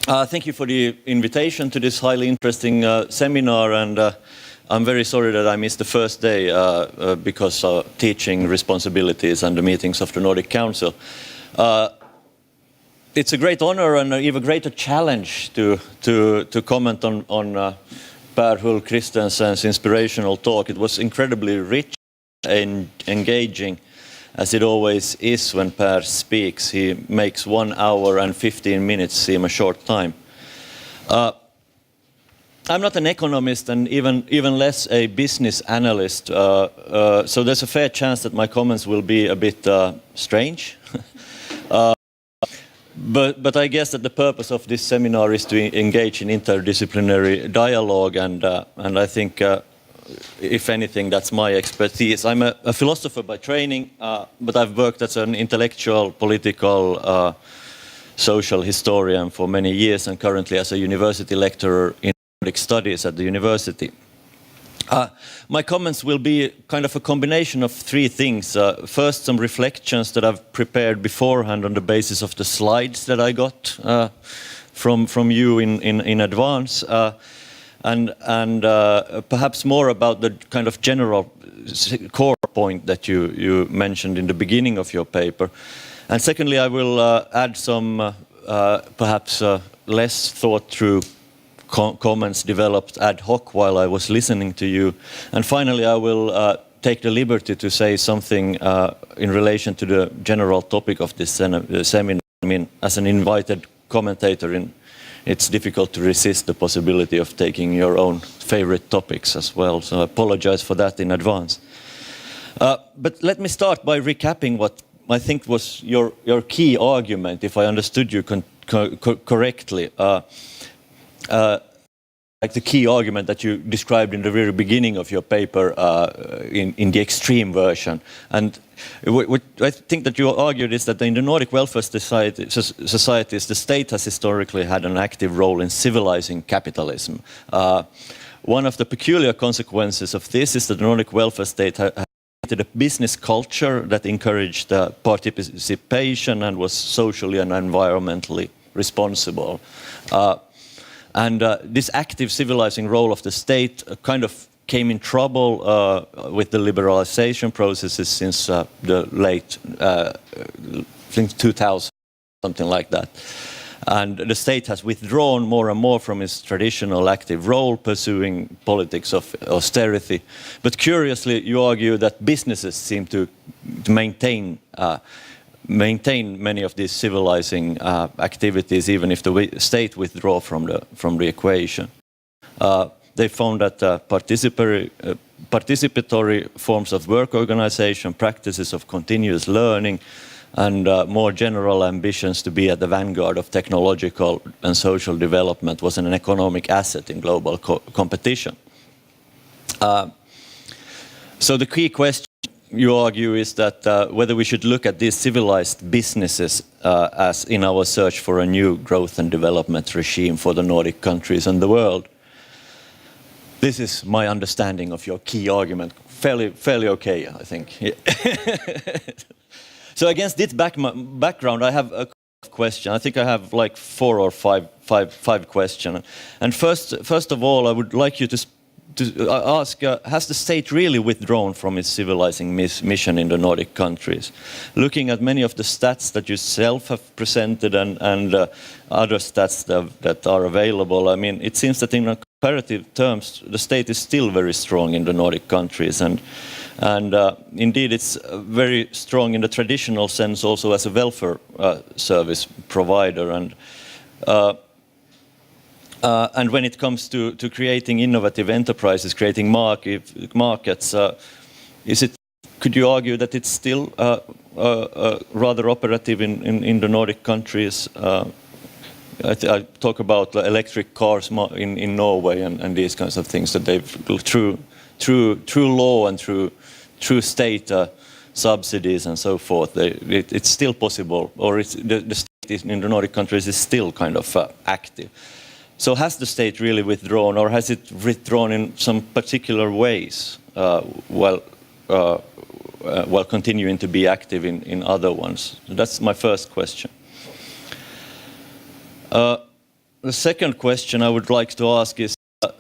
Thank you for the invitation to this highly interesting seminar, and I'm very sorry that I missed the first day because of teaching responsibilities and the meetings of the Nordic Council. It's a great honor and an even greater challenge to comment on Per Kristensen's inspirational talk. It was incredibly rich and engaging, as it always is when Per speaks. He makes 1 hour and 15 minutes seem a short time. I'm not an economist and even less a business analyst, so there's a fair chance that my comments will be a bit strange. But I guess that the purpose of this seminar is to engage in interdisciplinary dialogue, and I think if anything, that's my expertise. I'm a philosopher by training, but I've worked as an intellectual, political, social historian for many years, and currently as a university lecturer in Nordic studies at the university. My comments will be kind of a combination of three things. First, some reflections that I've prepared beforehand on the basis of the slides that I got from you in advance. And perhaps more about the kind of general core point that you mentioned in the beginning of your paper. And secondly, I will add some perhaps less thought through comments developed ad hoc while I was listening to you. And finally, I will take the liberty to say something in relation to the general topic of this seminar. I mean, as an invited commentator, it's difficult to resist the possibility of taking your own favorite topics as well, so I apologize for that in advance. But let me start by recapping what I think was your key argument, if I understood you correctly. Like the key argument that you described in the very beginning of your paper in the extreme version. And what I think that you argued is that in the Nordic welfare societies, the state has historically had an active role in civilizing capitalism. One of the peculiar consequences of this is that the Nordic welfare state had a business culture that encouraged participation and was socially and environmentally responsible. And this active civilizing role of the state kind of came in trouble with the liberalization processes since the late 2000, something like that. And the state has withdrawn more and more from its traditional active role, pursuing politics of austerity. But curiously, you argue that businesses seem to maintain many of these civilizing activities, even if the state withdraw from the equation. They found that participatory forms of work organization, practices of continuous learning, and more general ambitions to be at the vanguard of technological and social development was an economic asset in global competition. So the key question, you argue, is that whether we should look at these civilized businesses as in our search for a new growth and development regime for the Nordic countries and the world. This is my understanding of your key argument. Fairly okay, I think. So against this background, I have a question. I think I have like 4 or 5 questions. And first of all, I would like you to ask, has the state really withdrawn from its civilizing mission in the Nordic countries? Looking at many of the stats that you yourself have presented and other stats that are available, I mean, it seems that in comparative terms, the state is still very strong in the Nordic countries, and indeed it's very strong in the traditional sense also as a welfare service provider. And when it comes to creating innovative enterprises, creating markets, could you argue that it's still rather operative in the Nordic countries? I talk about electric cars in Norway and these kinds of things, that they've through law and through state subsidies and so forth, it's still possible, or the state in the Nordic countries is still kind of active. So has the state really withdrawn, or has it withdrawn in some particular ways while continuing to be active in other ones? That's my first question. the second question I would like to ask is,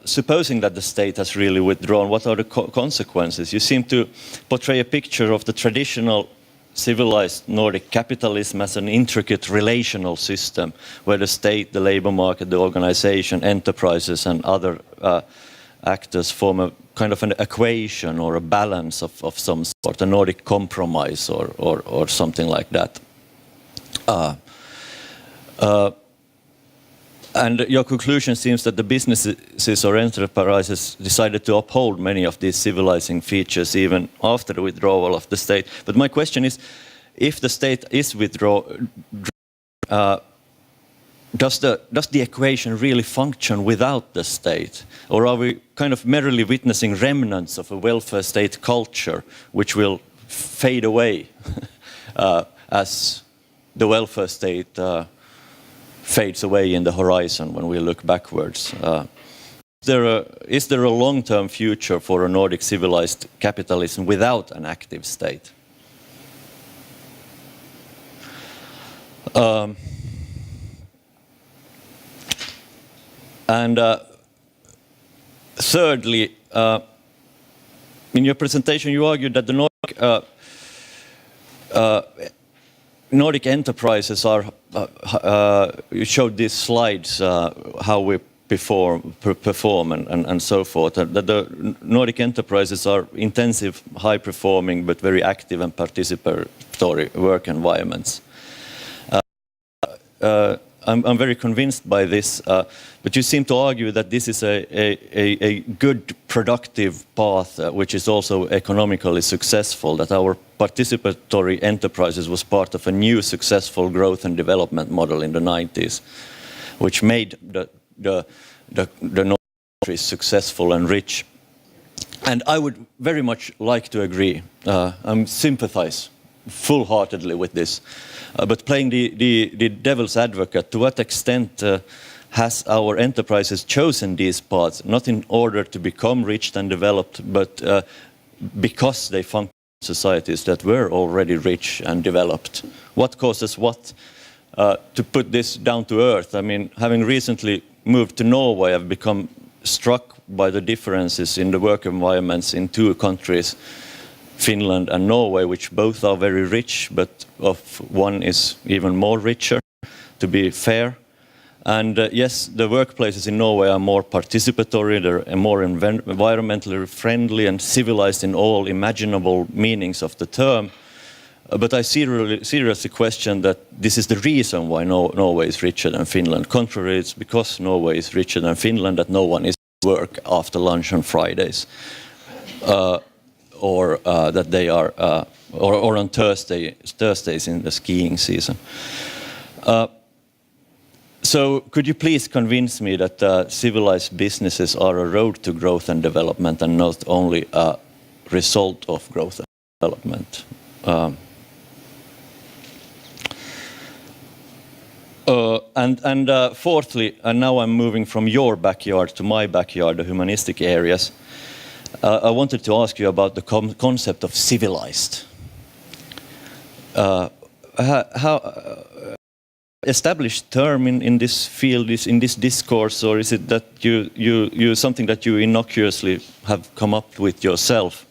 supposing that the state has really withdrawn, what are the consequences? You seem to portray a picture of the traditional civilized Nordic capitalism as an intricate relational system where the state, the labor market, the organization, enterprises and other actors form a kind of an equation or a balance of some sort, a Nordic compromise or something like that. And your conclusion seems that the businesses or enterprises decided to uphold many of these civilizing features even after the withdrawal of the state. But my question is, if the state is withdrawn, does the equation really function without the state? Or are we kind of merely witnessing remnants of a welfare state culture which will fade away as the welfare state fades away in the horizon when we look backwards? Is there a long-term future for a Nordic civilized capitalism without an active state? And thirdly, in your presentation you argued that the Nordic enterprises are, you showed these slides, how we perform and so forth, that the Nordic enterprises are intensive, high-performing, but very active and participatory work environments. I'm very convinced by this, but you seem to argue that this is a good, productive path, which is also economically successful, that our participatory enterprises was part of a new successful growth and development model in the 90s, which made the Nordic countries successful and rich. And I would very much like to agree. I sympathize full-heartedly with this. But playing the devil's advocate, to what extent has our enterprises chosen these paths, not in order to become rich and developed, but because they function in societies that were already rich and developed? What causes what? To put this down to earth, I mean, having recently moved to Norway, I've become struck by the differences in the work environments in two countries, Finland and Norway, which both are very rich, but one is even more richer, to be fair. And yes, the workplaces in Norway are more participatory, they're more environmentally friendly and civilized in all imaginable meanings of the term. But I seriously question that this is the reason why Norway is richer than Finland. Contrary, it's because Norway is richer than Finland that no one is at work after lunch on Fridays. Or that they are, or on Thursdays in the skiing season. So could you please convince me that civilized businesses are a road to growth and development and not only a result of growth and development? And fourthly, and now I'm moving from your backyard to my backyard, the humanistic areas. I wanted to ask you about the concept of civilized. How established term in this field, in this discourse, or is it that you something that you innocuously have come up with yourself?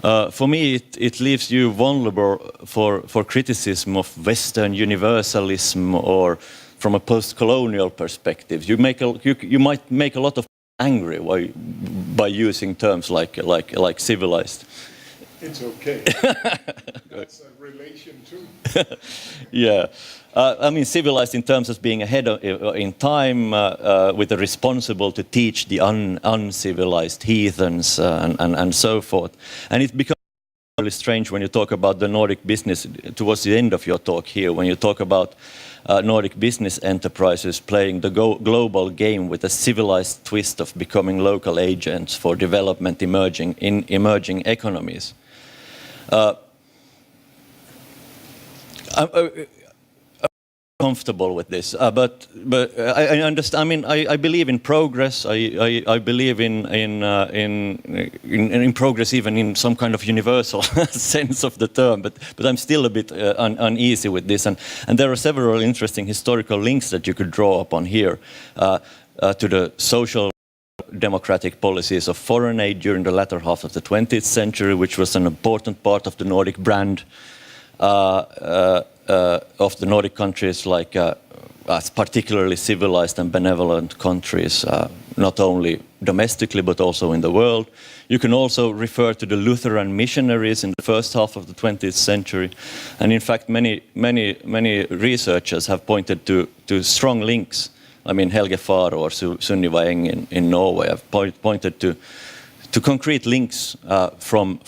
For me, it leaves you vulnerable for criticism of Western universalism, or from a post-colonial perspective. You might make a lot of angry by using terms like civilized. It's okay. That's a relation too. Yeah. I mean, civilized in terms of being ahead in time, with the responsible to teach the uncivilized heathens and so forth. And it becomes really strange when you talk about the Nordic business towards the end of your talk here, when you talk about Nordic business enterprises playing the global game with a civilized twist of becoming local agents for development in emerging economies. comfortable with this, but I understand. I mean, I believe in progress. I believe in progress, even in some kind of universal sense of the term. But I'm still a bit uneasy with this, and there are several interesting historical links that you could draw upon here to the social democratic policies of foreign aid during the latter half of the 20th century, which was an important part of the Nordic brand. Of the Nordic countries, like as particularly civilized and benevolent countries, not only domestically but also in the world. You can also refer to the Lutheran missionaries in the first half of the 20th century, and in fact, many researchers have pointed to strong links. I mean, Helge Faro or Sunniva Eng in Norway have pointed to concrete links from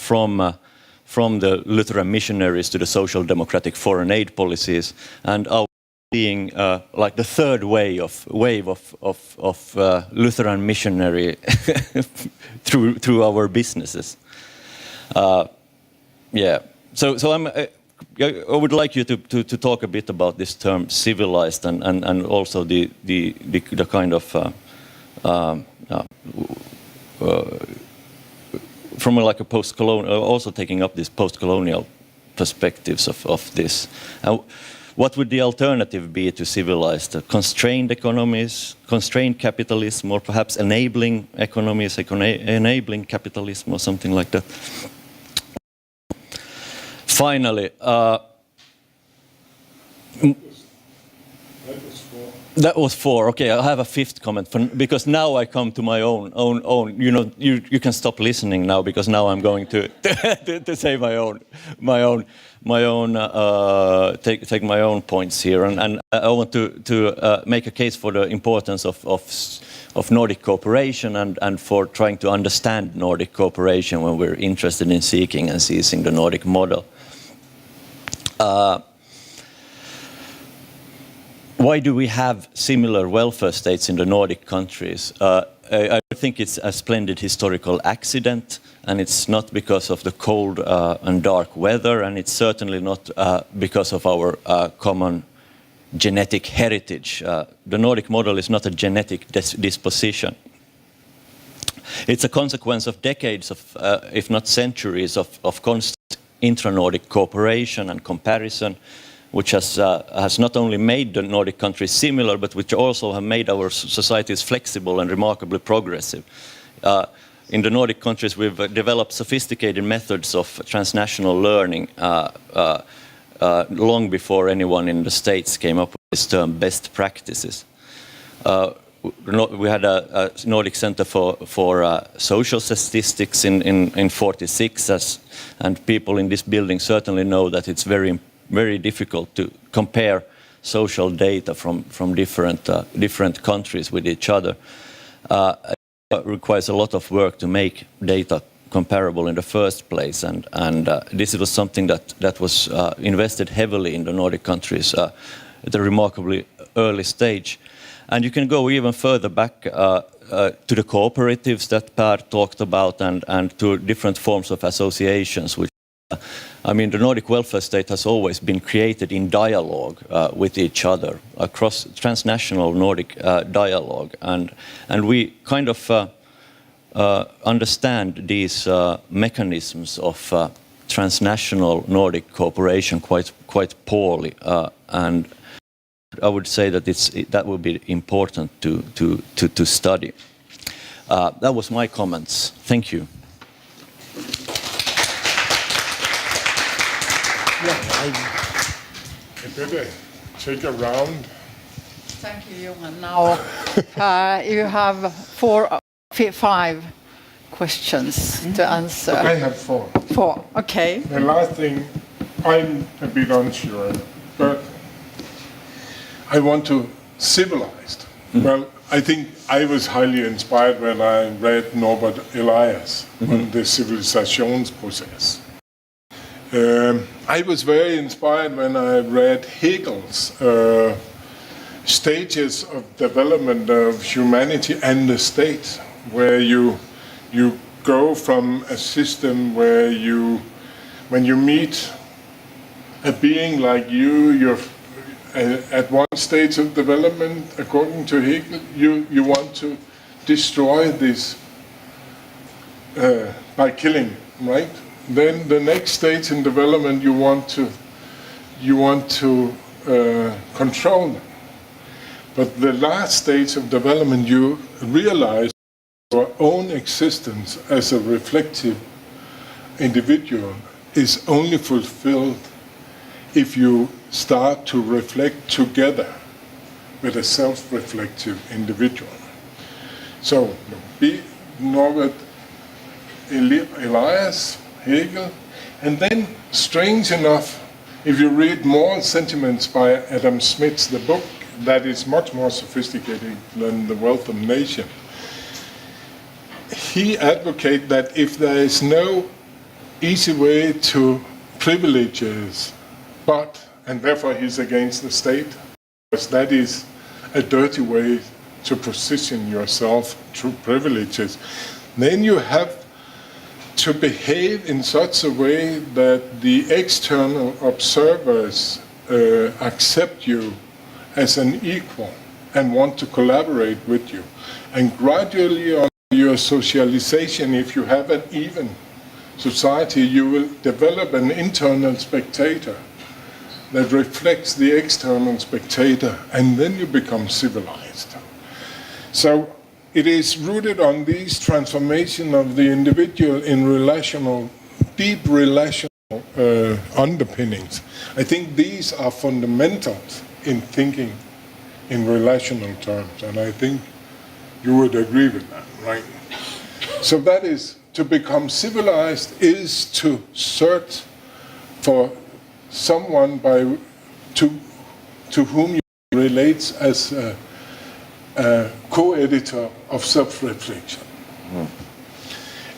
the Lutheran missionaries to the social democratic foreign aid policies, and our being like the third wave of Lutheran missionary through our businesses. Yeah. So I would like you to talk a bit about this term civilized and also the kind of from like a post-colonial, also taking up these post-colonial perspectives of this. What would the alternative be to civilized? Constrained economies, constrained capitalism, or perhaps enabling economies, enabling capitalism, or something like that? Finally, that was four. Okay, I have a fifth comment because now I come to my own. You know, you can stop listening now because now I'm going to say take my own points here, and I want to make a case for the importance of Nordic cooperation and for trying to understand Nordic cooperation when we're interested in seeking and seizing the Nordic model. Why do we have similar welfare states in the Nordic countries? I think it's a splendid historical accident, and it's not because of the cold and dark weather, and it's certainly not because of our common genetic heritage. The Nordic model is not a genetic disposition. It's a consequence of decades of, if not centuries, of constant intra-Nordic cooperation and comparison, which has not only made the Nordic countries similar, but which also have made our societies flexible and remarkably progressive. In the Nordic countries, we've developed sophisticated methods of transnational learning long before anyone in the States came up with this term, best practices. We had a Nordic Center for Social Statistics in 1946, and people in this building certainly know that it's very difficult to compare social data from different countries with each other. It requires a lot of work to make data comparable in the first place, and this was something that was invested heavily in the Nordic countries at a remarkably early stage. And you can go even further back to the cooperatives that Per talked about, and to different forms of associations, which I mean, the Nordic welfare state has always been created in dialogue with each other, across transnational Nordic dialogue, and we kind of understand these mechanisms of transnational Nordic cooperation quite poorly, and I would say that that would be important to study. That was my comments. Thank you. I better take a round. Thank you, Johan. Now you have 5 questions to answer. I have 4. 4, okay. The last thing, I'm a bit unsure, but I want to civilized. Well, I think I was highly inspired when I read Norbert Elias on the civilisationsprocess. I was very inspired when I read Hegel's stages of development of humanity and the state, where you go from a system where when you meet a being like you, at one stage of development, according to Hegel, you want to destroy this by killing, right? Then the next stage in development, you want to control them. But the last stage of development, you realize your own existence as a reflective individual is only fulfilled if you start to reflect together with a self-reflective individual. So, Norbert Elias, Hegel, and then, strange enough, if you read more sentiments by Adam Smith's the book, that is much more sophisticated than The Wealth of Nations, he advocates that if there is no easy way to privileges, and therefore he's against the state, because that is a dirty way to position yourself through privileges, then you have to behave in such a way that the external observers accept you as an equal and want to collaborate with you. And gradually on your socialization, if you have an even society, you will develop an internal spectator that reflects the external spectator, and then you become civilized. So it is rooted on these transformation of the individual in deep relational underpinnings. I think these are fundamentals in thinking in relational terms, and I think you would agree with that, right? So that is, to become civilized is to search for someone to whom you relate as a co-editor of self-reflection.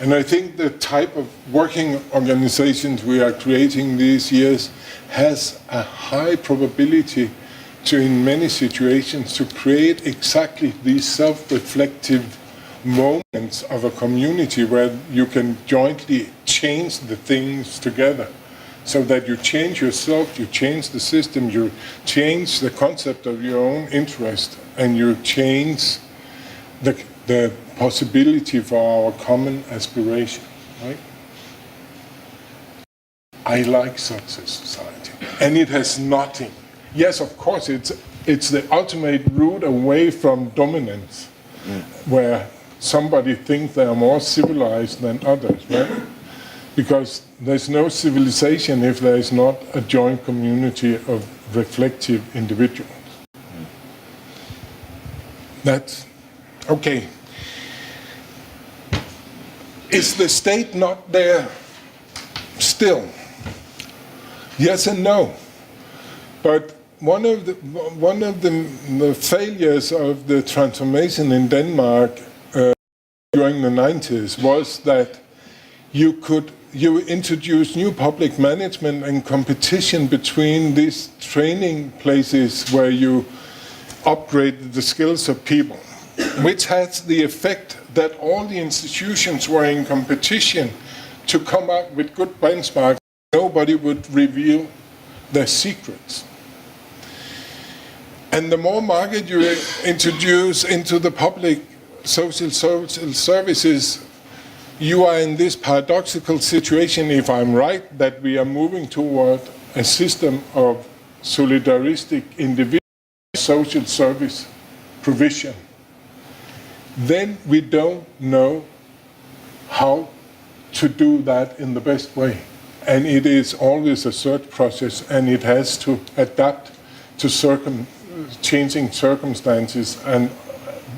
And I think the type of working organizations we are creating these years has a high probability to, in many situations, to create exactly these self-reflective moments of a community where you can jointly change the things together. So that you change yourself, you change the system, you change the concept of your own interest, and you change the possibility for our common aspiration, right? I like such a society. And it has nothing. Yes, of course, it's the ultimate route away from dominance, where somebody thinks they are more civilized than others, right? Because there's no civilization if there is not a joint community of reflective individuals. That's okay. Is the state not there still? Yes and no. But one of the failures of the transformation in Denmark during the 90s was that you introduce new public management and competition between these training places where you upgrade the skills of people, which has the effect that all the institutions were in competition to come up with good benchmarks. Nobody would reveal their secrets. And the more market you introduce into the public social services, you are in this paradoxical situation, if I'm right, that we are moving toward a system of solidaristic individual social service provision. Then we don't know how to do that in the best way. And it is always a search process, and it has to adapt to changing circumstances and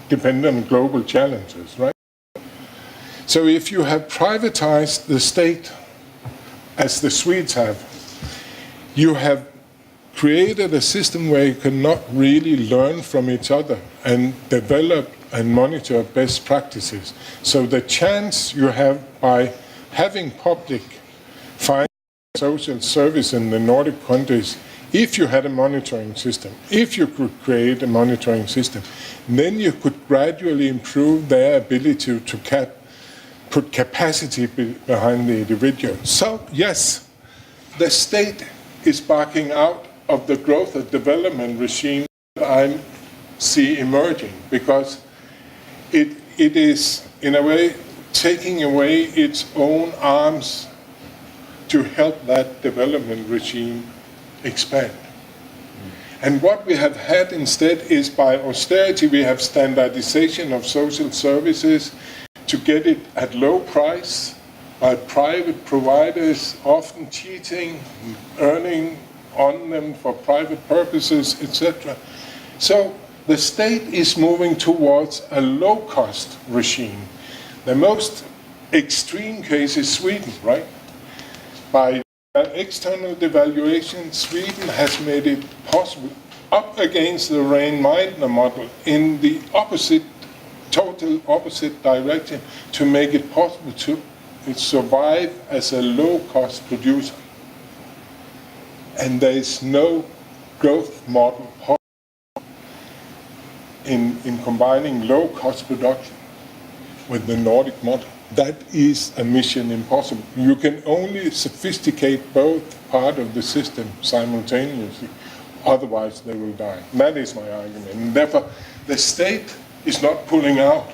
depend on global challenges, right? So if you have privatized the state, as the Swedes have, you have created a system where you cannot really learn from each other and develop and monitor best practices. So the chance you have by having public finance social service in the Nordic countries, if you had a monitoring system, if you could create a monitoring system, then you could gradually improve their ability to put capacity behind the individual. So, yes, the state is barking out of the growth and development regime that I see emerging, because it is, in a way, taking away its own arms to help that development regime expand. And what we have had instead is, by austerity, we have standardization of social services to get it at low price, by private providers often cheating, earning on them for private purposes, etc. So the state is moving towards a low-cost regime. The most extreme case is Sweden, right? By external devaluation, Sweden has made it possible, up against the Rhine-Meidner model, in the opposite, total opposite direction, to make it possible to survive as a low-cost producer. And there is no growth model in combining low-cost production with the Nordic model. That is a mission impossible. You can only sophisticate both parts of the system simultaneously, otherwise they will die. That is my argument. And therefore, the state is not pulling out,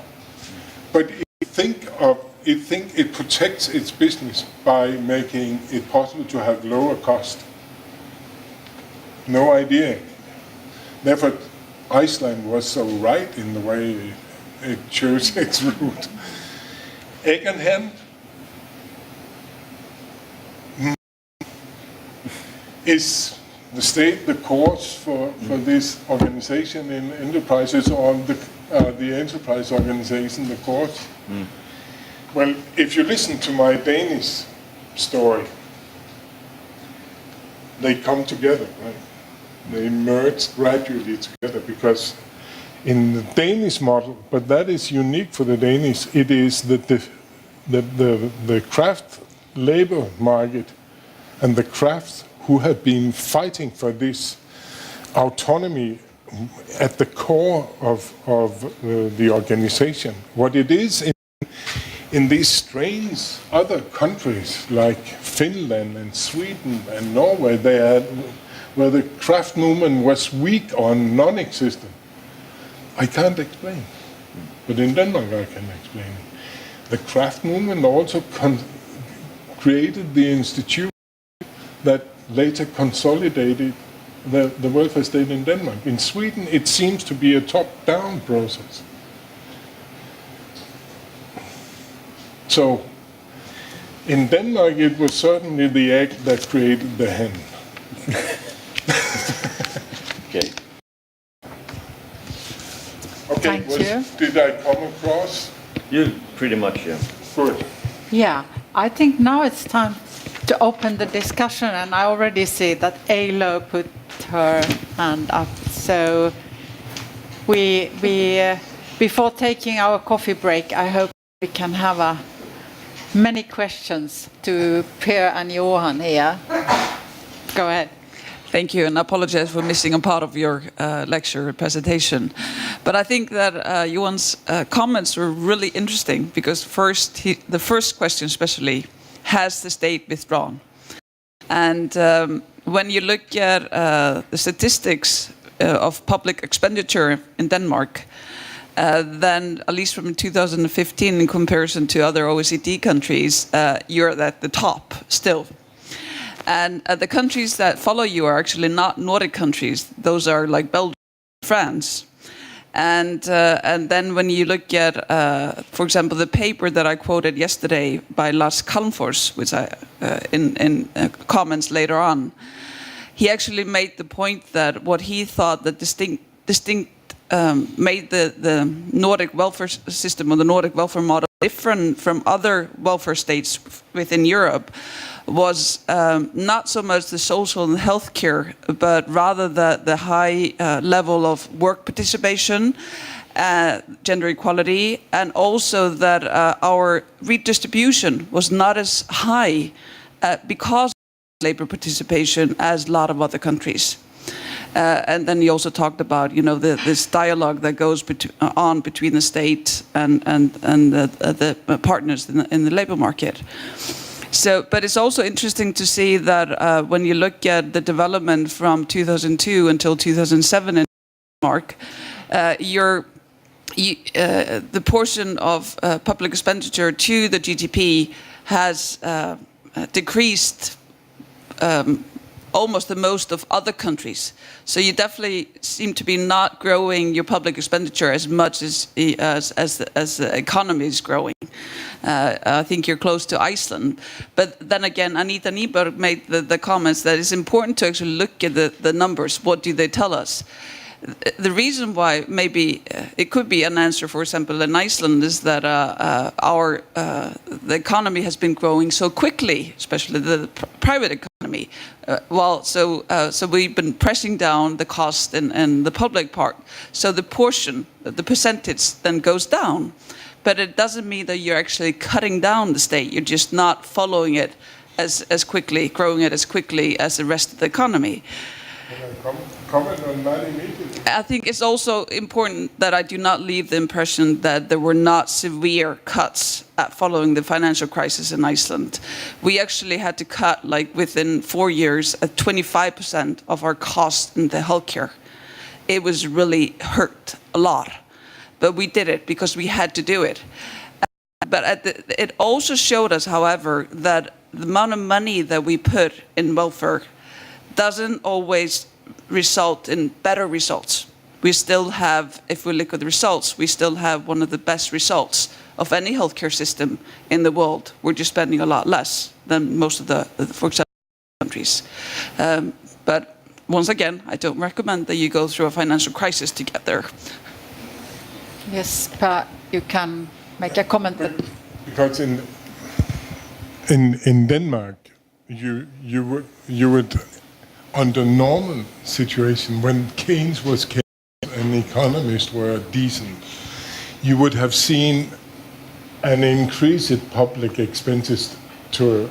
but it protects its business by making it possible to have lower cost. No idea. Therefore, Iceland was so right in the way it chose its route. Egg and hen is the state the cause for this organization in enterprises, or the enterprise organization the cause? Well, if you listen to my Danish story, they come together, right? They merge gradually together, because in the Danish model, but that is unique for the Danish, it is that the craft labor market and the crafts who have been fighting for this autonomy at the core of the organization. What it is in these strange other countries like Finland and Sweden and Norway, where the craft movement was weak or non-existent, I can't explain. But in Denmark I can explain it. The craft movement also created the institution that later consolidated the welfare state in Denmark. In Sweden it seems to be a top-down process. So in Denmark it was certainly the egg that created the hen. Okay. Okay, Thank you. Did I come across? You pretty much, yeah. Good. Yeah, I think now it's time to open the discussion, and I already see that Alo put her hand up. So we before taking our coffee break, I hope we can have many questions to Per and Johan here. Go ahead. Thank you, and I apologize for missing a part of your lecture presentation. But I think that Johan's comments were really interesting, because the first question especially, has the state withdrawn? And when you look at the statistics of public expenditure in Denmark, then at least from 2015 in comparison to other OECD countries, you're at the top still. And the countries that follow you are actually not Nordic countries. Those are like Belgium, France. And then when you look at, for example, the paper that I quoted yesterday by Lars Calmfors, which I in comments later on, he actually made the point that what he thought that made the Nordic welfare system, or the Nordic welfare model, different from other welfare states within Europe was not so much the social and healthcare, but rather the high level of work participation, gender equality, and also that our redistribution was not as high because of labor participation as a lot of other countries. And then he also talked about, this dialogue that goes on between the state and the partners in the labor market. So, but it's also interesting to see that when you look at the development from 2002 until 2007 in Denmark, the portion of public expenditure to the GDP has decreased almost the most of other countries. So you definitely seem to be not growing your public expenditure as much as the economy is growing. I think you're close to Iceland. But then again, Anita Nyberg made the comments that it's important to actually look at the numbers. What do they tell us? The reason why maybe it could be an answer, for example, in Iceland, is that the economy has been growing so quickly, especially the private economy. So we've been pressing down the cost in the public part. So the portion, the percentage, then goes down. But it doesn't mean that you're actually cutting down the state. You're just not following it as quickly, growing it as quickly as the rest of the economy. Can I comment on that immediately? I think it's also important that I do not leave the impression that there were not severe cuts following the financial crisis in Iceland. We actually had to cut, like within 4 years, 25% of our costs in the healthcare. It was really hurt a lot, but we did it because we had to do it. But it also showed us, however, that the amount of money that we put in welfare doesn't always result in better results. We still have, if we look at the results, we still have one of the best results of any healthcare system in the world. We're just spending a lot less than most of the for example, countries. But once again, I don't recommend that you go through a financial crisis to get there. Yes, Per, you can make a comment. Because in Denmark, you would under normal situation, when Keynes was Keynes and economists were decent, you would have seen an increase in public expenses to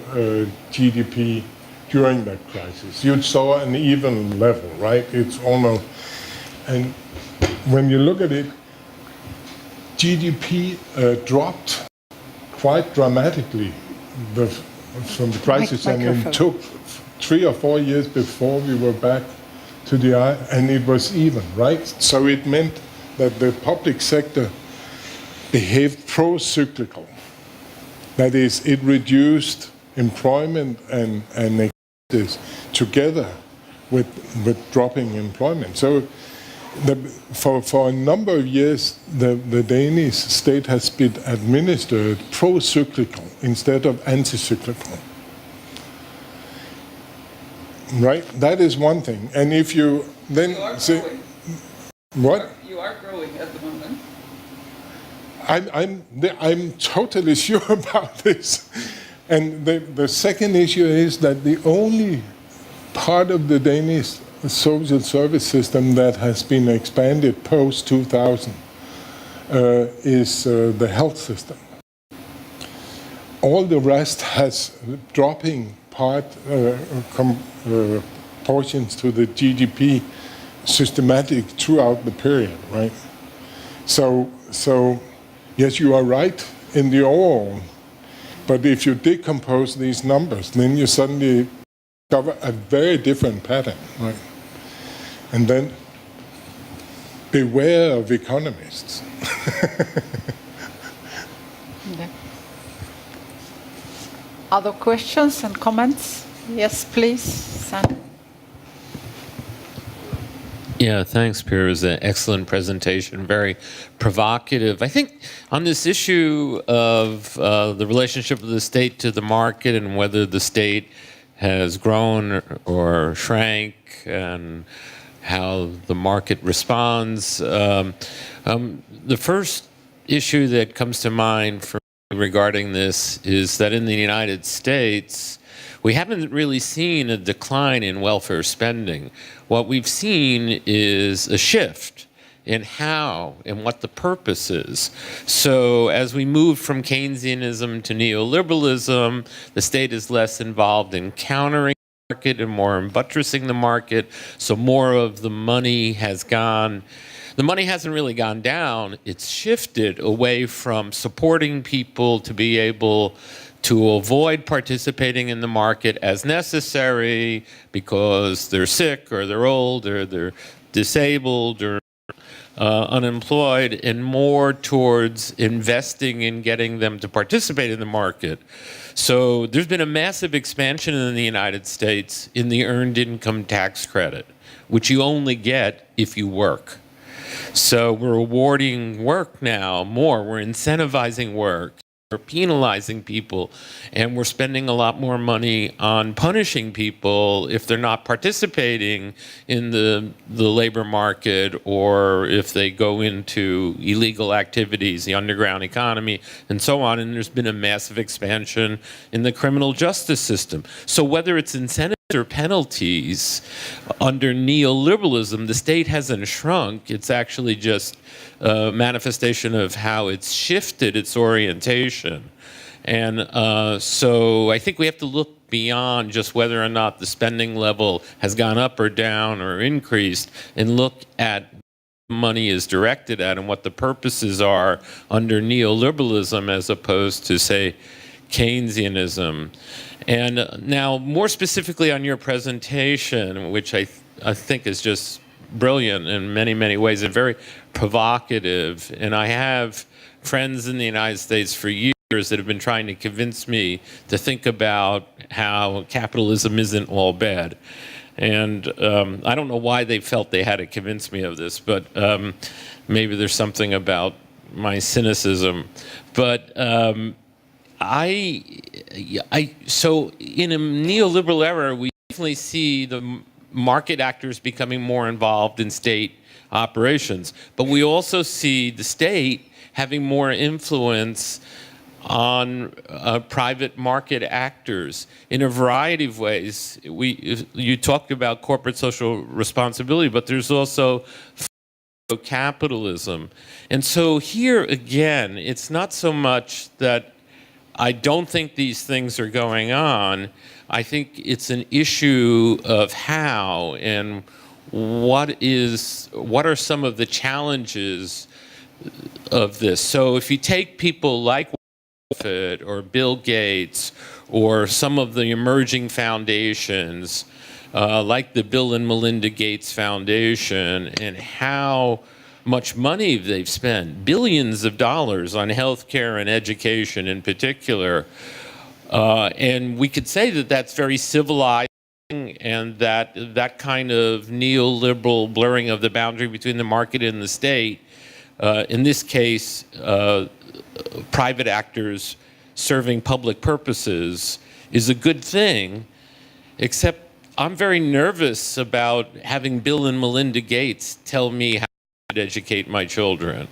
GDP during that crisis. You saw an even level, right? It's almost, and when you look at it, GDP dropped quite dramatically from the crisis, and it took 3 or 4 years before we were back to the eye, and it was even, right? So it meant that the public sector behaved pro-cyclical. That is, it reduced employment and expenses together with dropping employment. So for a number of years, the Danish state has been administered pro-cyclical instead of anti-cyclical. Right, that is one thing. And if you then say, what? You are growing at the moment. I'm totally sure about this. And the second issue is that the only part of the Danish social service system that has been expanded post 2000 is the health system. All the rest has dropping portions to the GDP systematic throughout the period, right? So yes, you are right in the overall, but if you decompose these numbers, then you suddenly discover a very different pattern, right? And then beware of economists. Yeah. Other questions and comments? Yes, please, Sam. Yeah, thanks, Pierre. It was an excellent presentation, very provocative. I think on this issue of the relationship of the state to the market and whether the state has grown or shrank and how the market responds, the first issue that comes to mind for me regarding this is that in the United States, we haven't really seen a decline in welfare spending. What we've seen is a shift in how and what the purpose is. So as we move from Keynesianism to neoliberalism, the state is less involved in countering the market and more in buttressing the market. So more of the money has gone. The money hasn't really gone down. It's shifted away from supporting people to be able to avoid participating in the market as necessary because they're sick or they're old or they're disabled or unemployed, and more towards investing in getting them to participate in the market. So there's been a massive expansion in the United States in the earned income tax credit, which you only get if you work. So we're rewarding work now more. We're incentivizing work. We're penalizing people, and we're spending a lot more money on punishing people if they're not participating in the labor market or if they go into illegal activities, the underground economy, and so on. And there's been a massive expansion in the criminal justice system. So whether it's incentives or penalties, under neoliberalism, the state hasn't shrunk. It's actually just a manifestation of how it's shifted its orientation. And so I think we have to look beyond just whether or not the spending level has gone up or down or increased, and look at what money is directed at and what the purposes are under neoliberalism as opposed to, say, Keynesianism. And now, more specifically on your presentation, which I think is just brilliant in many, many ways and very provocative. And I have friends in the United States for years that have been trying to convince me to think about how capitalism isn't all bad. And I don't know why they felt they had to convince me of this, but maybe there's something about my cynicism. But so in a neoliberal era, we definitely see the market actors becoming more involved in state operations, but we also see the state having more influence on private market actors in a variety of ways. You talked about corporate social responsibility, but there's also capitalism. And so here again, it's not so much that I don't think these things are going on. I think it's an issue of how and what are some of the challenges of this. So if you take people like Buffett or Bill Gates or some of the emerging foundations, like the Bill and Melinda Gates Foundation, and how much money they've spent, billions of dollars on healthcare and education in particular. And we could say that that's very civilizing, and that kind of neoliberal blurring of the boundary between the market and the state, in this case, private actors serving public purposes, is a good thing, except I'm very nervous about having Bill and Melinda Gates tell me how to educate my children,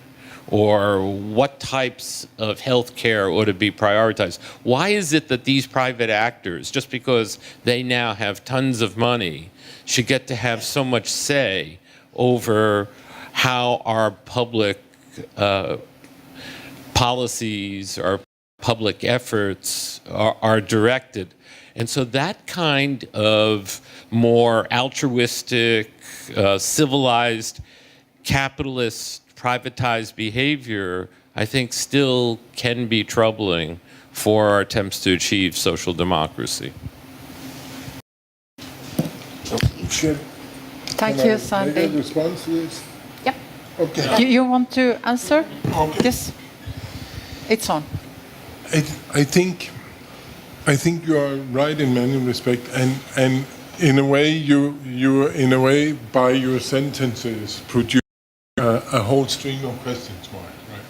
or what types of health care ought to be prioritized. Why is it that these private actors, just because they now have tons of money, should get to have so much say over how our public policies, our public efforts are directed? And so that kind of more altruistic, civilized, capitalist, privatized behavior, I think, still can be troubling for our attempts to achieve social democracy. Thank you, Sandy. Can I respond to this? Yep. Okay. You want to answer? Okay. Yes. It's on. I think you are right in many respects, and in a way you in a way by your sentences produce a whole string of questions marks, right?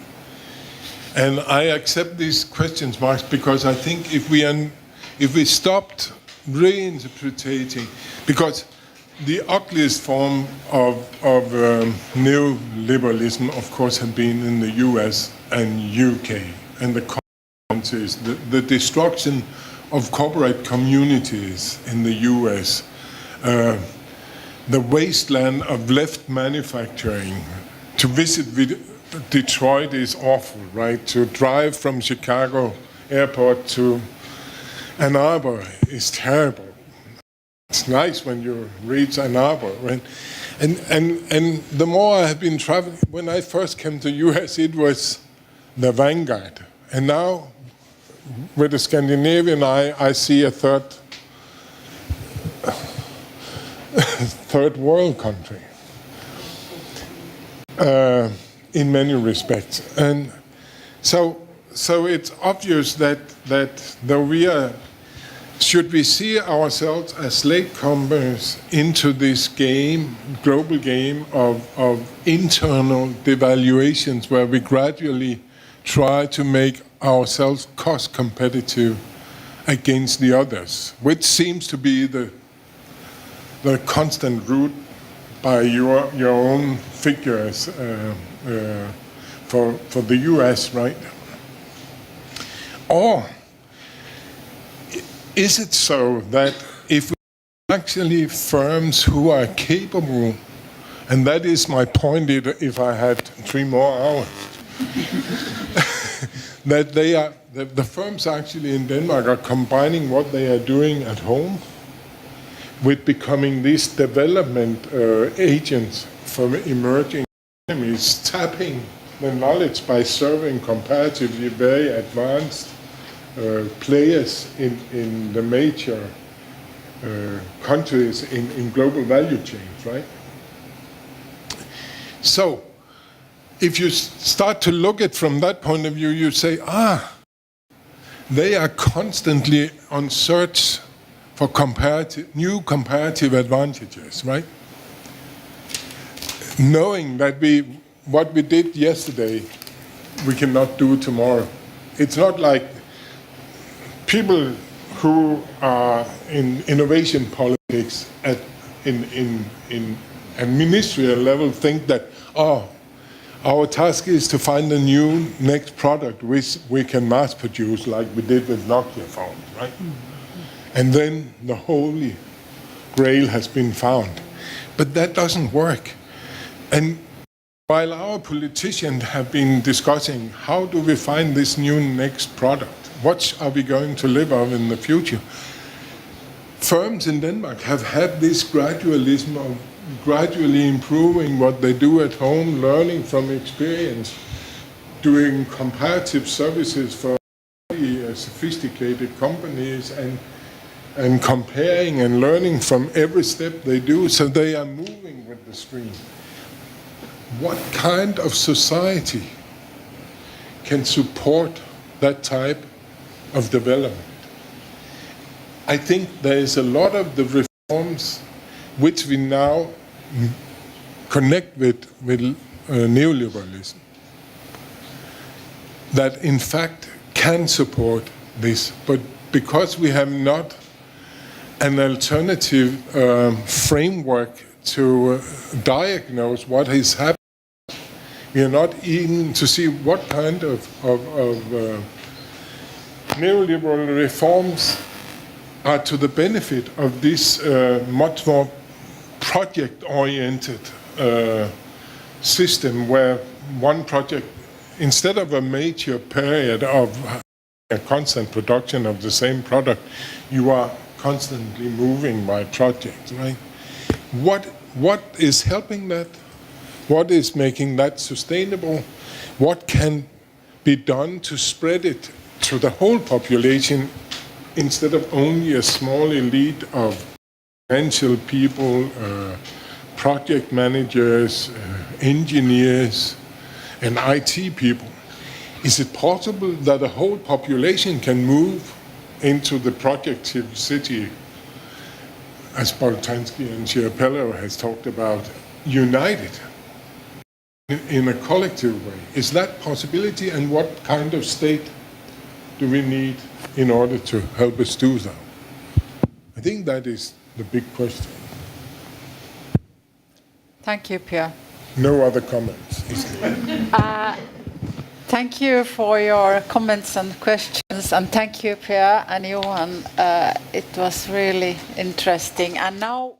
And I accept these questions marks because I think if we stopped reinterpreting, because the ugliest form of neoliberalism, of course, had been in the US and UK, and the consequences, the destruction of corporate communities in the US, the wasteland of left manufacturing. To visit Detroit is awful, right? To drive from Chicago airport to Ann Arbor is terrible. It's nice when you reach Ann Arbor, right? And the more I have been traveling, when I first came to US, it was the vanguard. And now with the Scandinavian eye, I see a third world country in many respects. And so it's obvious that though should we see ourselves as latecomers into this game, global game of internal devaluations where we gradually try to make ourselves cost competitive against the others, which seems to be the constant route by your own figures for the US, right? Or is it so that if we actually firms who are capable, and that is my point if I had 3 more hours, that the firms actually in Denmark are combining what they are doing at home with becoming these development agents for emerging economies, tapping the knowledge by serving comparatively very advanced players in the major countries in global value chains, right? So, if you start to look at it from that point of view, you say, they are constantly on search for new comparative advantages, right? Knowing that what we did yesterday, we cannot do tomorrow. It's not like people who are in innovation politics at ministerial level think that, our task is to find a new next product which we can mass produce like we did with Nokia phones, right? And then the holy grail has been found. But that doesn't work. And while our politicians have been discussing how do we find this new next product, what are we going to live on in the future, firms in Denmark have had this gradualism of gradually improving what they do at home, learning from experience, doing comparative services for sophisticated companies and comparing and learning from every step they do, so they are moving with the stream. What kind of society can support that type of development? I think there is a lot of the reforms which we now connect with neoliberalism that in fact can support this, but because we have not an alternative framework to diagnose what is happening, we are not even to see what kind of neoliberal reforms are to the benefit of this much more project-oriented system where one project, instead of a major period of a constant production of the same product, you are constantly moving by projects, right? What is helping that? What is making that sustainable? What can be done to spread it to the whole population instead of only a small elite of financial people, project managers, engineers, and IT people? Is it possible that a whole population can move into the projective city, as Boltanski and Schiapello has talked about, united in a collective way? Is that possibility, and what kind of state do we need in order to help us do that? I think that is the big question. Thank you, Pierre. No other comments. Thank you for your comments and questions, and thank you, Pierre and Johan. It was really interesting. And now